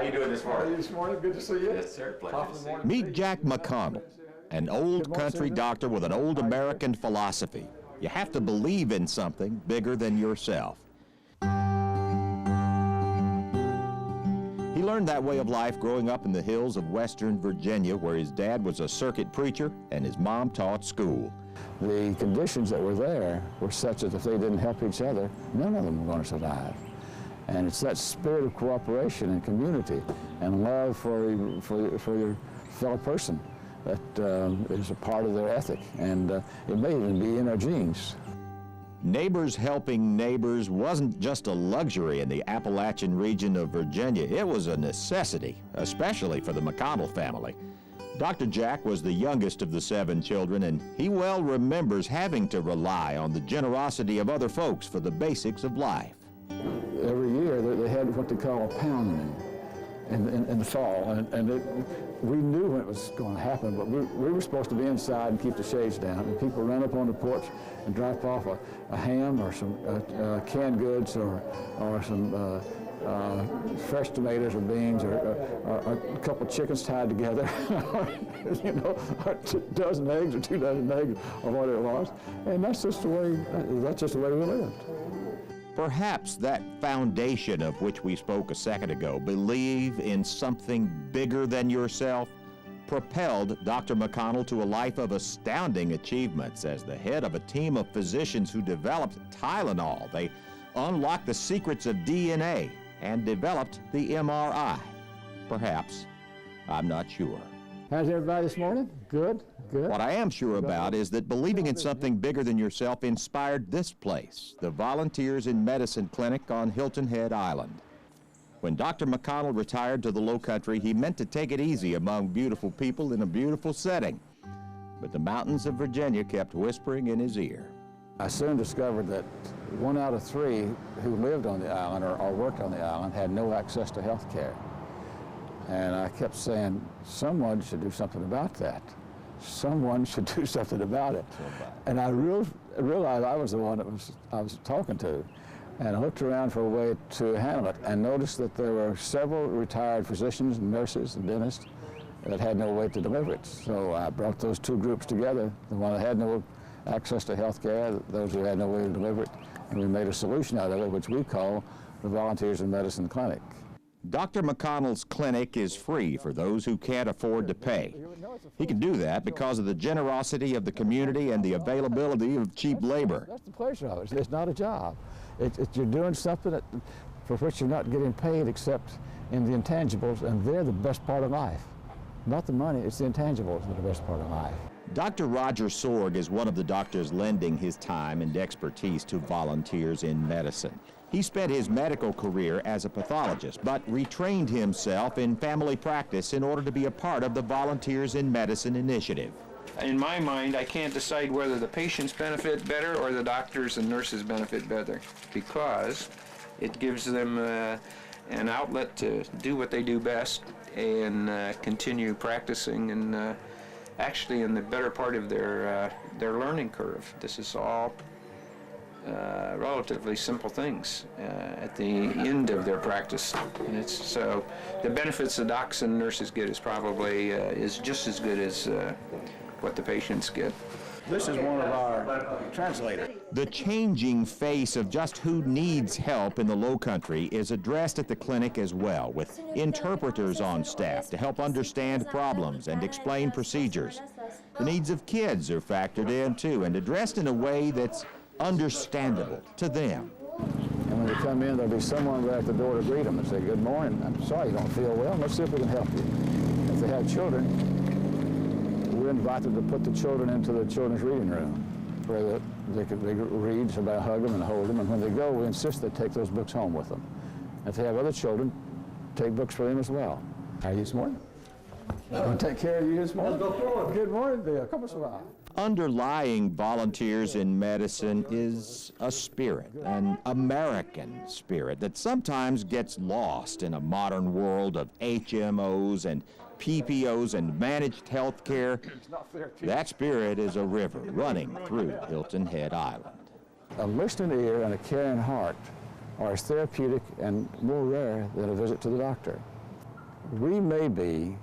How you doing this morning? How are you this morning? Good to see you. Yes, sir. Pleasure to see you. Meet Jack McConnell, an old country doctor with an old American philosophy. You have to believe in something bigger than yourself. He learned that way of life growing up in the hills of Western Virginia, where his dad was a circuit preacher and his mom taught school. The conditions that were there were such that if they didn't help each other, none of them were going to survive. And it's that spirit of cooperation and community and love for your fellow person that is a part of their ethic, and it may even be in our genes. Neighbors helping neighbors wasn't just a luxury in the Appalachian region of Virginia. It was a necessity, especially for the McConnell family. Dr. Jack was the youngest of the 7 children, and he well remembers having to rely on the generosity of other folks for the basics of life. Every year they had what they call a pounding in the fall, we knew when it was going to happen, but we were supposed to be inside and keep the shades down, and people run up on the porch and drop off a ham or some canned goods or some fresh tomatoes or beans or a couple of chickens tied together, you know, a dozen eggs or 2 dozen eggs or what it was, and that's just the way we lived. Perhaps that foundation of which we spoke a second ago, believe in something bigger than yourself, propelled Dr. McConnell to a life of astounding achievements as the head of a team of physicians who developed Tylenol. They unlocked the secrets of DNA and developed the MRI. Perhaps. I'm not sure. How's everybody this morning? Good? Good. What I am sure about is that believing in something bigger than yourself inspired this place, the Volunteers in Medicine Clinic on Hilton Head Island. When Dr. McConnell retired to the low country, he meant to take it easy among beautiful people in a beautiful setting. But the mountains of Virginia kept whispering in his ear. I soon discovered that 1 out of 3 who lived on the island or worked on the island had no access to health care. And I kept saying, someone should do something about that. Someone should do something about it. And I realized I was the one that I was talking to. And I looked around for a way to handle it and noticed that there were several retired physicians and nurses and dentists that had no way to deliver it. So I brought those 2 groups together, the one that had no access to health care, those who had no way to deliver it, and we made a solution out of it, which we call the Volunteers in Medicine Clinic. Dr. McConnell's clinic is free for those who can't afford to pay. He can do that because of the generosity of the community and the availability of cheap labor. That's the pleasure of it. It's not a job. You're doing something for which you're not getting paid except in the intangibles, and they're the best part of life. Not the money, it's the intangibles that are the best part of life. Dr. Roger Sorg is one of the doctors lending his time and expertise to Volunteers in Medicine. He spent his medical career as a pathologist, but retrained himself in family practice in order to be a part of the Volunteers in Medicine initiative. In my mind, I can't decide whether the patients benefit better or the doctors and nurses benefit better, because it gives them an outlet to do what they do best and continue practicing and actually in the better part of their learning curve. This is all relatively simple things at the end of their practice, and so the benefits the docs and nurses get is probably is just as good as what the patients get. This is one of our translators. The changing face of just who needs help in the low country is addressed at the clinic as well, with interpreters on staff to help understand problems and explain procedures. The needs of kids are factored in too and addressed in a way that's understandable to them. And when they come in, there'll be someone right at the door to greet them and say, "Good morning, I'm sorry you don't feel well, let's see if we can help you." If they have children, we invite them to put the children into the children's reading room where they read, somebody hug them and hold them, and when they go, we insist they take those books home with them. If they have other children, take books for them as well. How are you this morning? I'm going to take care of you this morning. Let's go forward. Good morning, Bill. Come on, Underlying Volunteers in Medicine is a spirit, an American spirit that sometimes gets lost in a modern world of HMOs and PPOs and managed health care. That spirit is a river running through Hilton Head Island. A listening ear and a caring heart are as therapeutic and more rare than a visit to the doctor. we may be,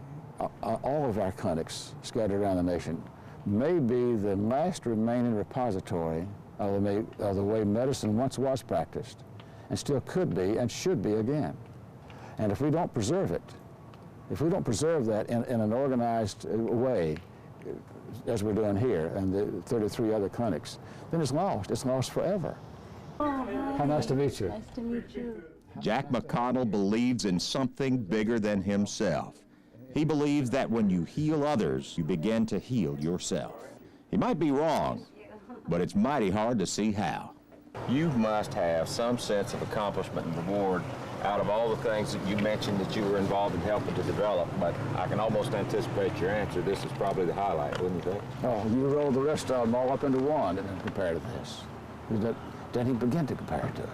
all of our clinics scattered around the nation, may be the last remaining repository of the way medicine once was practiced, and still could be and should be again. And if we don't preserve it, if we don't preserve that in an organized way, as we're doing here and the 33 other clinics, then it's lost forever. How nice to meet you. Nice to meet you. Jack McConnell believes in something bigger than himself. He believes that when you heal others, you begin to heal yourself. He might be wrong, but it's mighty hard to see how. You must have some sense of accomplishment and reward out of all the things that you mentioned that you were involved in helping to develop, but I can almost anticipate your answer. This is probably the highlight, wouldn't you think? Oh, you roll the rest of them all up into one and then compare to this. Doesn't even begin to compare to it.